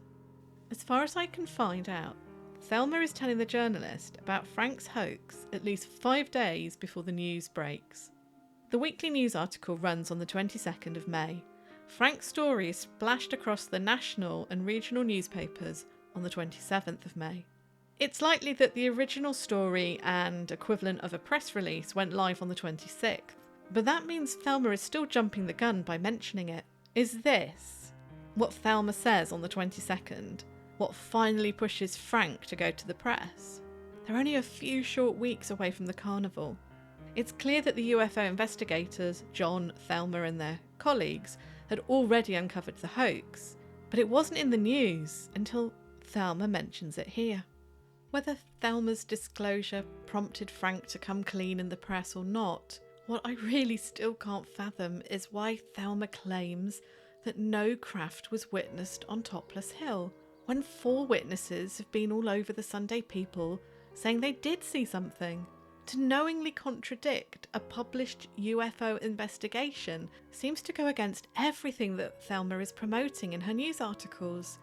As far as I can find out, Thelma is telling the journalist about Frank's hoax at least 5 days before the news breaks. The Weekly News article runs on the 22nd of May. Frank's story is splashed across the national and regional newspapers on the 27th of May. It's likely that the original story and equivalent of a press release went live on the 26th, but that means Thelma is still jumping the gun by mentioning it. Is this what Thelma says on the 22nd? What finally pushes Frank to go to the press? They're only a few short weeks away from the carnival. It's clear that the UFO investigators, John, Thelma and their colleagues, had already uncovered the hoax, but it wasn't in the news until Thelma mentions it here. Whether Thelma's disclosure prompted Frank to come clean in the press or not, what I really still can't fathom is why Thelma claims that no craft was witnessed on Topless Hill, when 4 witnesses have been all over the Sunday People saying they did see something. To knowingly contradict a published UFO investigation seems to go against everything that Thelma is promoting in her news articles.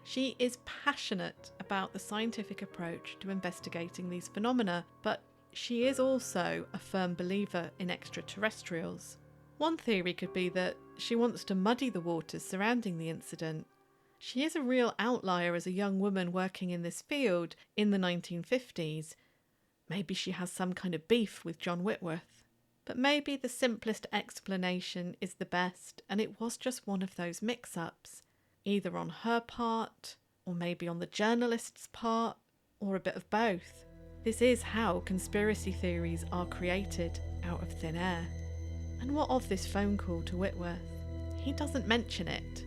She is passionate about the scientific approach to investigating these phenomena, but she is also a firm believer in extraterrestrials. One theory could be that she wants to muddy the waters surrounding the incident. She is a real outlier as a young woman working in this field in the 1950s. Maybe she has some kind of beef with John Whitworth. But maybe the simplest explanation is the best, and it was just one of those mix-ups, either on her part, or maybe on the journalist's part, or a bit of both. This is how conspiracy theories are created out of thin air. And what of this phone call to Whitworth? He doesn't mention it.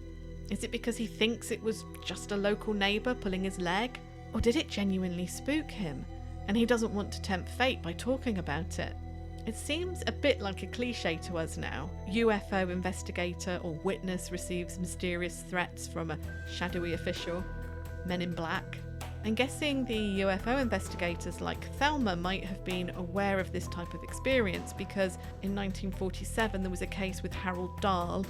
Is it because he thinks it was just a local neighbour pulling his leg? Or did it genuinely spook him, and he doesn't want to tempt fate by talking about it? It seems a bit like a cliche to us now. UFO investigator or witness receives mysterious threats from a shadowy official. Men in Black. I'm guessing the UFO investigators like Thelma might have been aware of this type of experience because in 1947 there was a case with Harold Dahl,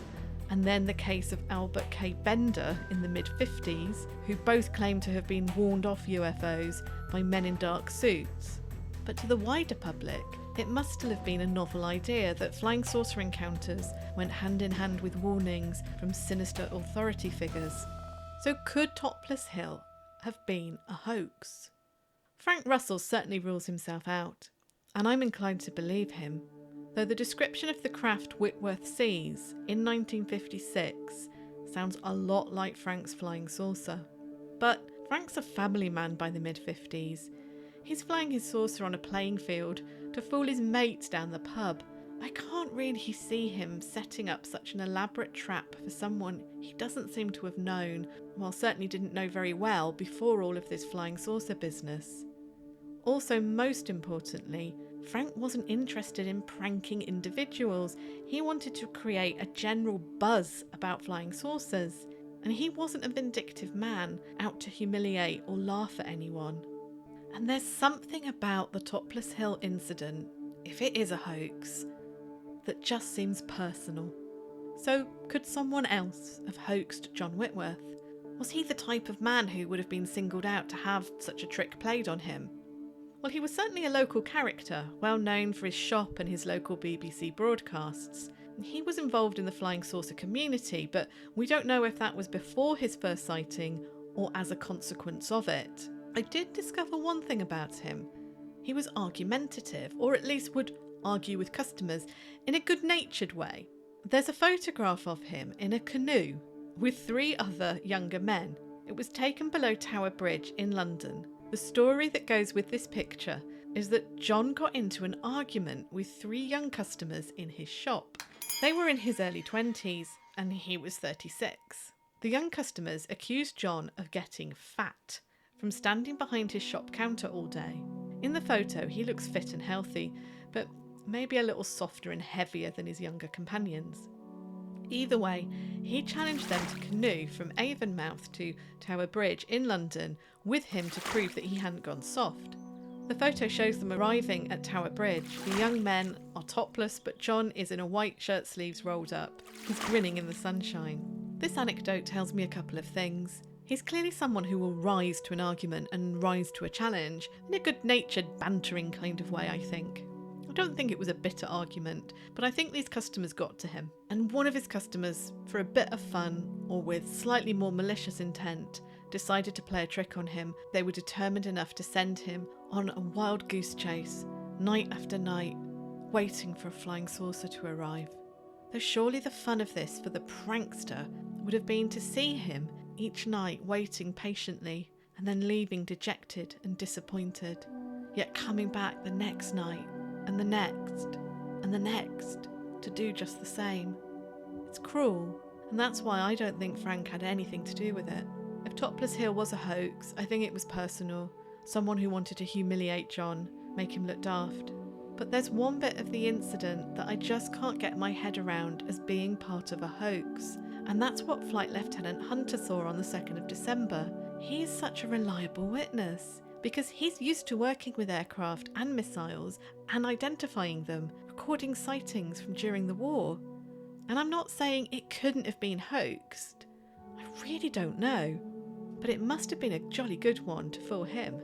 and then the case of Albert K. Bender in the mid-50s, who both claimed to have been warned off UFOs by men in dark suits. But to the wider public, it must still have been a novel idea that flying saucer encounters went hand in hand with warnings from sinister authority figures. So could Topless Hill have been a hoax? Frank Russell certainly rules himself out, and I'm inclined to believe him. though the description of the craft Whitworth sees in 1956 sounds a lot like Frank's flying saucer. But Frank's a family man by the mid-50s. He's flying his saucer on a playing field to fool his mates down the pub. I can't really see him setting up such an elaborate trap for someone he doesn't seem to have known, well, certainly didn't know very well before all of this flying saucer business. Also, most importantly, Frank wasn't interested in pranking individuals. He wanted to create a general buzz about flying saucers, and he wasn't a vindictive man out to humiliate or laugh at anyone. And there's something about the Topless Hill incident, if it is a hoax, that just seems personal. So could someone else have hoaxed John Whitworth? Was he the type of man who would have been singled out to have such a trick played on him? Well, he was certainly a local character, well known for his shop and his local BBC broadcasts. He was involved in the flying saucer community, but we don't know if that was before his first sighting or as a consequence of it. I did discover one thing about him. He was argumentative, or at least would argue with customers in a good-natured way. There's a photograph of him in a canoe with 3 other younger men. It was taken below Tower Bridge in London. The story that goes with this picture is that John got into an argument with 3 young customers in his shop. They were in his early 20s and he was 36. The young customers accused John of getting fat from standing behind his shop counter all day. In the photo, he looks fit and healthy, but maybe a little softer and heavier than his younger companions. Either way, he challenged them to canoe from Avonmouth to Tower Bridge in London with him to prove that he hadn't gone soft. The photo shows them arriving at Tower Bridge. The young men are topless, but John is in a white shirt sleeves rolled up. He's grinning in the sunshine. This anecdote tells me a couple of things. He's clearly someone who will rise to an argument and rise to a challenge in a good-natured, bantering kind of way, I think. I don't think it was a bitter argument, but I think these customers got to him. And one of his customers, for a bit of fun or with slightly more malicious intent, decided to play a trick on him. They were determined enough to send him on a wild goose chase, night after night, waiting for a flying saucer to arrive. Though surely the fun of this for the prankster would have been to see him each night waiting patiently and then leaving dejected and disappointed, yet coming back the next night and the next and the next to do just the same. It's cruel, and that's why I don't think Frank had anything to do with it. If Topless Hill was a hoax, I think it was personal. Someone who wanted to humiliate John, make him look daft. But there's one bit of the incident that I just can't get my head around as being part of a hoax, and that's what Flight Lieutenant Hunter saw on the 2nd of December. He is such a reliable witness, because he's used to working with aircraft and missiles and identifying them, recording sightings from during the war. And I'm not saying it couldn't have been hoaxed. I really don't know. But it must have been a jolly good one to fool him.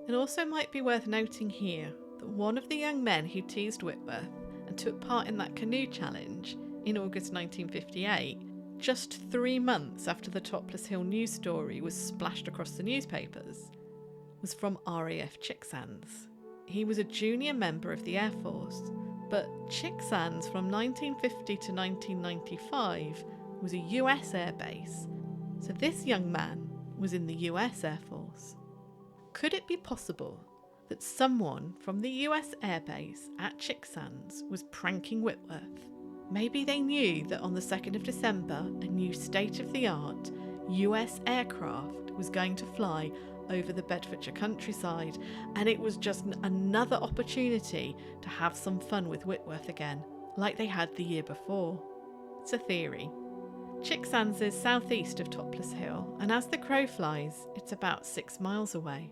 It also might be worth noting here that one of the young men who teased Whitworth and took part in that canoe challenge in August 1958, just 3 months after the Topless Hill news story was splashed across the newspapers, was from RAF Chicksands. He was a junior member of the Air Force, but Chicksands from 1950 to 1995 was a US air base, so this young man was in the US Air Force. Could it be possible that someone from the US Air Base at Chicksands was pranking Whitworth? Maybe they knew that on the 2nd of December, a new state-of-the-art US aircraft was going to fly over the Bedfordshire countryside, and it was just another opportunity to have some fun with Whitworth again, like they had the year before. It's a theory. Chicksands is southeast of Topless Hill, and as the crow flies, it's about 6 miles away.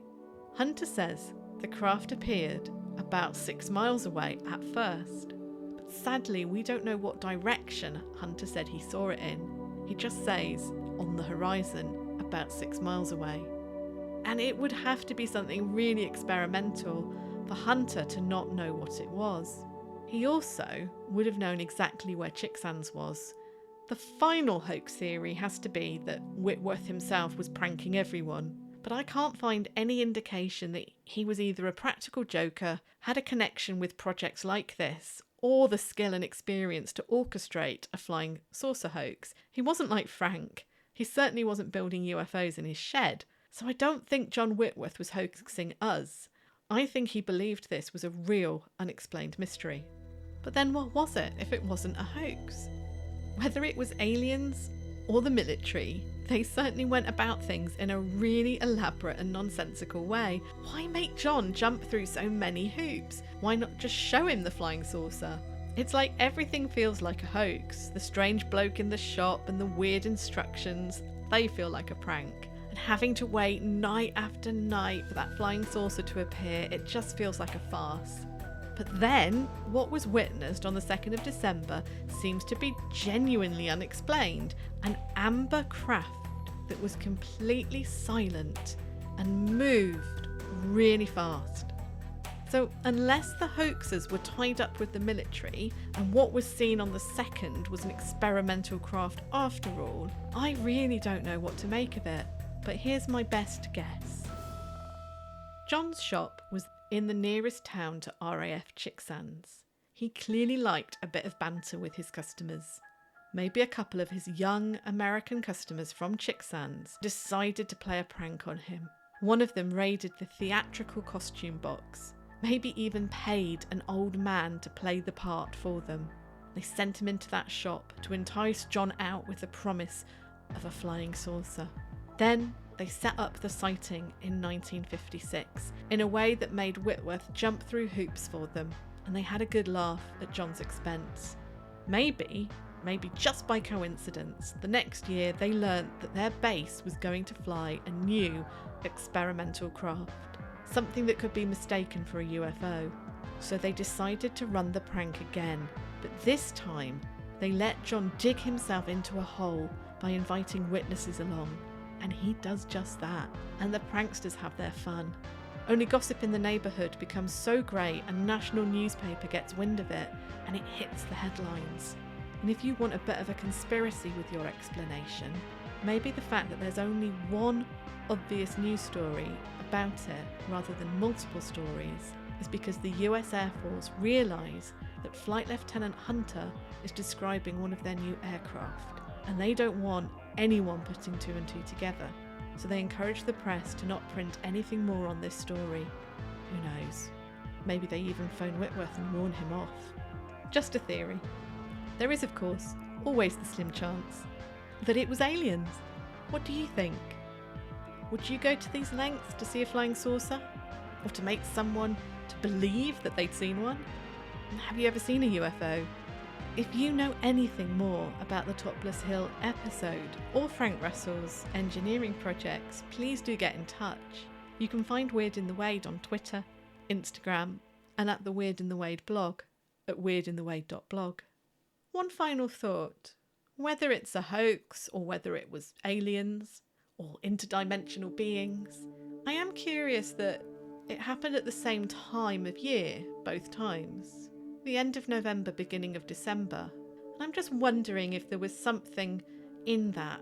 Hunter says the craft appeared about 6 miles away at first, but sadly we don't know what direction Hunter said he saw it in. He just says on the horizon about 6 miles away. And it would have to be something really experimental for Hunter to not know what it was. He also would have known exactly where Chicksands was. The final hoax theory has to be that Whitworth himself was pranking everyone, but I can't find any indication that he was either a practical joker, had a connection with projects like this, or the skill and experience to orchestrate a flying saucer hoax. He wasn't like Frank. He certainly wasn't building UFOs in his shed. So I don't think John Whitworth was hoaxing us. I think he believed this was a real unexplained mystery. But then what was it if it wasn't a hoax? Whether it was aliens or the military, they certainly went about things in a really elaborate and nonsensical way. Why make John jump through so many hoops? Why not just show him the flying saucer? It's like everything feels like a hoax. The strange bloke in the shop and the weird instructions, they feel like a prank. And having to wait night after night for that flying saucer to appear, it just feels like a farce. But then, what was witnessed on the 2nd of December seems to be genuinely unexplained. An amber craft that was completely silent and moved really fast. So unless the hoaxers were tied up with the military and what was seen on the 2nd was an experimental craft after all, I really don't know what to make of it. But here's my best guess. John's shop was in the nearest town to RAF Chicksands. He clearly liked a bit of banter with his customers. Maybe a couple of his young American customers from Chicksands decided to play a prank on him. One of them raided the theatrical costume box, maybe even paid an old man to play the part for them. They sent him into that shop to entice John out with the promise of a flying saucer. Then they set up the sighting in 1956 in a way that made Whitworth jump through hoops for them, and they had a good laugh at John's expense. Maybe just by coincidence, the next year they learnt that their base was going to fly a new experimental craft, something that could be mistaken for a UFO. So they decided to run the prank again, but this time they let John dig himself into a hole by inviting witnesses along. And he does just that, and the pranksters have their fun. Only gossip in the neighbourhood becomes so great a national newspaper gets wind of it and it hits the headlines. And if you want a bit of a conspiracy with your explanation, maybe the fact that there's only one obvious news story about it rather than multiple stories is because the US Air Force realise that Flight Lieutenant Hunter is describing one of their new aircraft, and they don't want anyone putting two and two together, so they encourage the press to not print anything more on this story. Who knows? Maybe they even phone Whitworth and warn him off. Just a theory. There is, of course, always the slim chance that it was aliens. What do you think? Would you go to these lengths to see a flying saucer? Or to make someone to believe that they'd seen one? And have you ever seen a UFO? If you know anything more about the Topless Hill episode or Frank Russell's engineering projects, please do get in touch. You can find Weird in the Wade on Twitter, Instagram, and at the Weird in the Wade blog at weirdinthewade.blog. One final thought. Whether it's a hoax or whether it was aliens or interdimensional beings, I am curious that it happened at the same time of year, both times. The end of November, beginning of December. And I'm just wondering if there was something in that,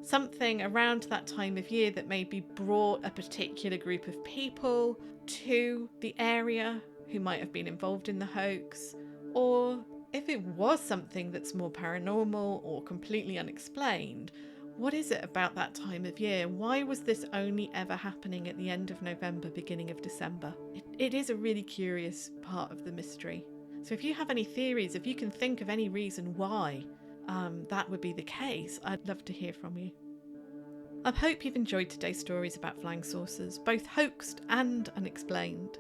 something around that time of year that maybe brought a particular group of people to the area who might have been involved in the hoax, or if it was something that's more paranormal or completely unexplained. What is it about that time of year? Why was this only ever happening at the end of November, beginning of December? It is a really curious part of the mystery. So if you have any theories, if you can think of any reason why that would be the case, I'd love to hear from you. I hope you've enjoyed today's stories about flying saucers, both hoaxed and unexplained.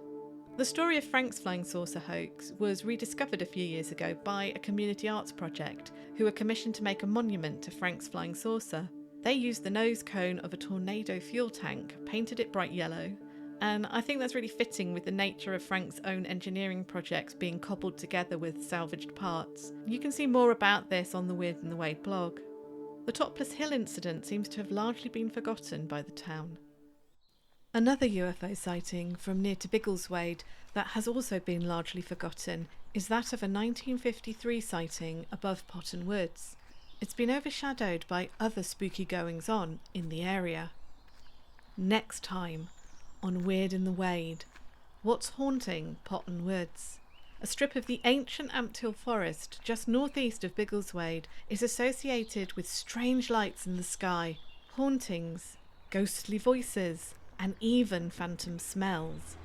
The story of Frank's flying saucer hoax was rediscovered a few years ago by a community arts project who were commissioned to make a monument to Frank's flying saucer. They used the nose cone of a tornado fuel tank, painted it bright yellow, and I think that's really fitting with the nature of Frank's own engineering projects being cobbled together with salvaged parts. You can see more about this on the Weird in the Wade blog. The Topless Hill incident seems to have largely been forgotten by the town. Another UFO sighting from near to Biggleswade that has also been largely forgotten is that of a 1953 sighting above Potton Woods. It's been overshadowed by other spooky goings-on in the area. Next time on Weird in the Wade, what's haunting Potton Woods? A strip of the ancient Ampthill Forest just northeast of Biggleswade is associated with strange lights in the sky, hauntings, ghostly voices, and even phantom smells.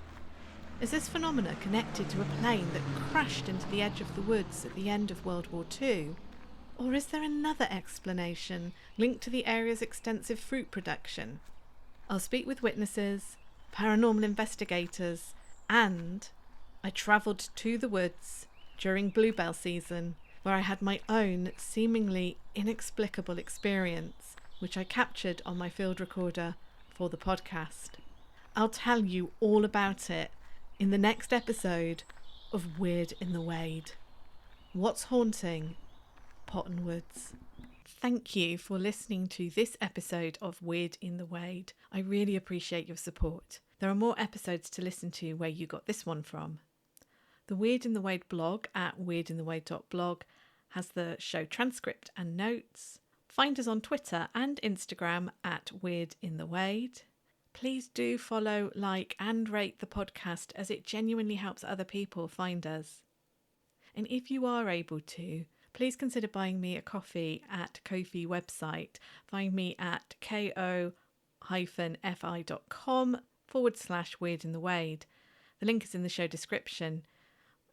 Is this phenomena connected to a plane that crashed into the edge of the woods at the end of World War II? Or is there another explanation linked to the area's extensive fruit production? I'll speak with witnesses, paranormal investigators, and I travelled to the woods during bluebell season, where I had my own seemingly inexplicable experience, which I captured on my field recorder for the podcast. I'll tell you all about it in the next episode of Weird in the Wade. What's haunting Pottonwoods? Thank you for listening to this episode of Weird in the Wade. I really appreciate your support. There are more episodes to listen to where you got this one from. The Weird in the Wade blog at weirdinthewade.blog has the show transcript and notes. Find us on Twitter and Instagram at Weird in the Wade. Please do follow, like, and rate the podcast, as it genuinely helps other people find us. And if you are able to, please consider buying me a coffee at Ko-fi website. Find me at ko-fi.com/weirdinthewade. The link is in the show description.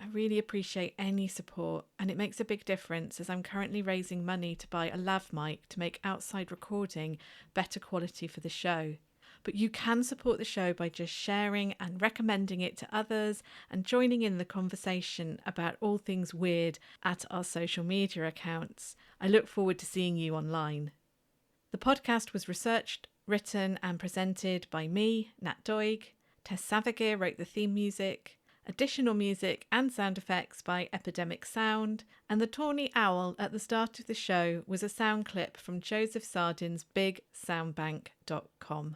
I really appreciate any support, and it makes a big difference as I'm currently raising money to buy a lav mic to make outside recording better quality for the show. But you can support the show by just sharing and recommending it to others and joining in the conversation about all things weird at our social media accounts. I look forward to seeing you online. The podcast was researched, written and presented by me, Nat Doig. Tess Savigear wrote the theme music. Additional music and sound effects by Epidemic Sound, and the tawny owl at the start of the show was a sound clip from Joseph Sardin's bigsoundbank.com.